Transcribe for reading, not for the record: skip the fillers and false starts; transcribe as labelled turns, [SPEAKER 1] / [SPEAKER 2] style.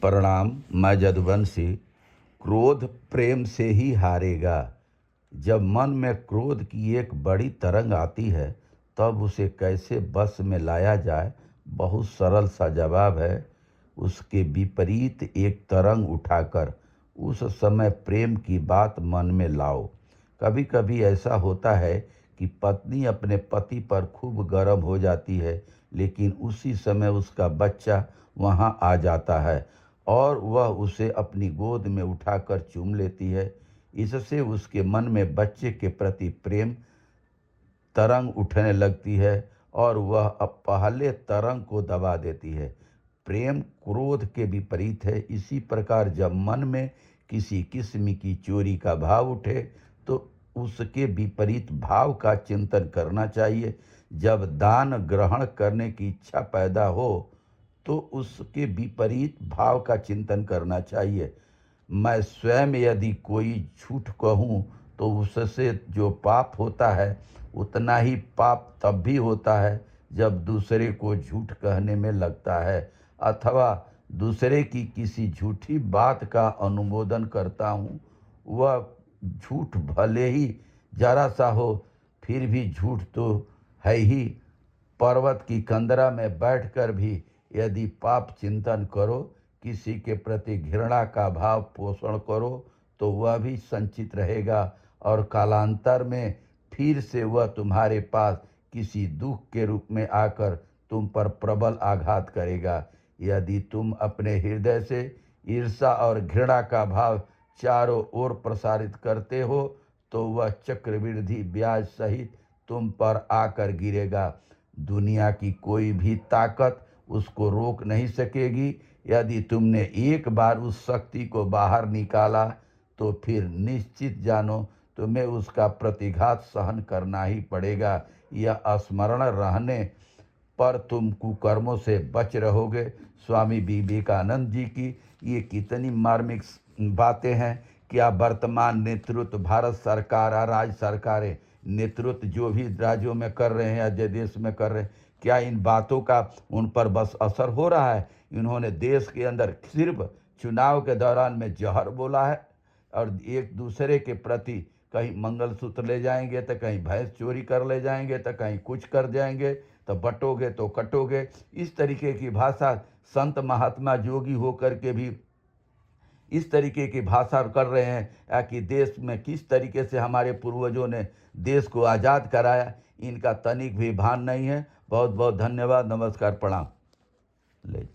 [SPEAKER 1] प्रणाम। मैं यदुवंशी। क्रोध प्रेम से ही हारेगा। जब मन में क्रोध की एक बड़ी तरंग आती है तब उसे कैसे बस में लाया जाए, बहुत सरल सा जवाब है उसके विपरीत एक तरंग उठाकर उस समय प्रेम की बात मन में लाओ। कभी कभी ऐसा होता है कि पत्नी अपने पति पर खूब गर्म हो जाती है, लेकिन उसी समय उसका बच्चा वहाँ आ जाता है और वह उसे अपनी गोद में उठाकर चूम लेती है। इससे उसके मन में बच्चे के प्रति प्रेम तरंग उठने लगती है और वह अब पहले तरंग को दबा देती है। प्रेम क्रोध के विपरीत है। इसी प्रकार जब मन में किसी किस्म की चोरी का भाव उठे तो उसके विपरीत भाव का चिंतन करना चाहिए। जब दान ग्रहण करने की इच्छा पैदा हो तो उसके विपरीत भाव का चिंतन करना चाहिए। मैं स्वयं यदि कोई झूठ कहूँ तो उससे जो पाप होता है उतना ही पाप तब भी होता है जब दूसरे को झूठ कहने में लगता है, अथवा दूसरे की किसी झूठी बात का अनुमोदन करता हूँ। वह झूठ भले ही जरा सा हो, फिर भी झूठ तो है ही। पर्वत की कंदरा में बैठकर भी यदि पाप चिंतन करो, किसी के प्रति घृणा का भाव पोषण करो, तो वह भी संचित रहेगा और कालांतर में फिर से वह तुम्हारे पास किसी दुख के रूप में आकर तुम पर प्रबल आघात करेगा। यदि तुम अपने हृदय से ईर्ष्या और घृणा का भाव चारों ओर प्रसारित करते हो तो वह चक्रवृद्धि ब्याज सहित तुम पर आकर गिरेगा। दुनिया की कोई भी ताकत उसको रोक नहीं सकेगी। यदि तुमने एक बार उस शक्ति को बाहर निकाला तो फिर निश्चित जानो तुम्हें उसका प्रतिघात सहन करना ही पड़ेगा। यह स्मरण रहने पर तुम कुकर्मों से बच रहोगे। स्वामी विवेकानंद जी की ये कितनी मार्मिक बातें हैं। क्या वर्तमान नेतृत्व भारत सरकार और राज्य सरकारें नेतृत्व जो भी राज्यों में कर रहे हैं या जो देश में कर रहे हैं, क्या इन बातों का उन पर बस असर हो रहा है? इन्होंने देश के अंदर सिर्फ चुनाव के दौरान में जहर बोला है और एक दूसरे के प्रति कहीं मंगलसूत्र ले जाएंगे तो कहीं भैंस चोरी कर ले जाएंगे तो कहीं कुछ कर जाएंगे, तो बटोगे तो कटोगे। इस तरीके की भाषा संत महात्मा जोगी होकर के भी इस तरीके की भाषा कर रहे हैं कि देश में किस तरीके से हमारे पूर्वजों ने देश को आज़ाद कराया, इनका तनिक भी भान नहीं है। बहुत बहुत धन्यवाद। नमस्कार, प्रणाम। ले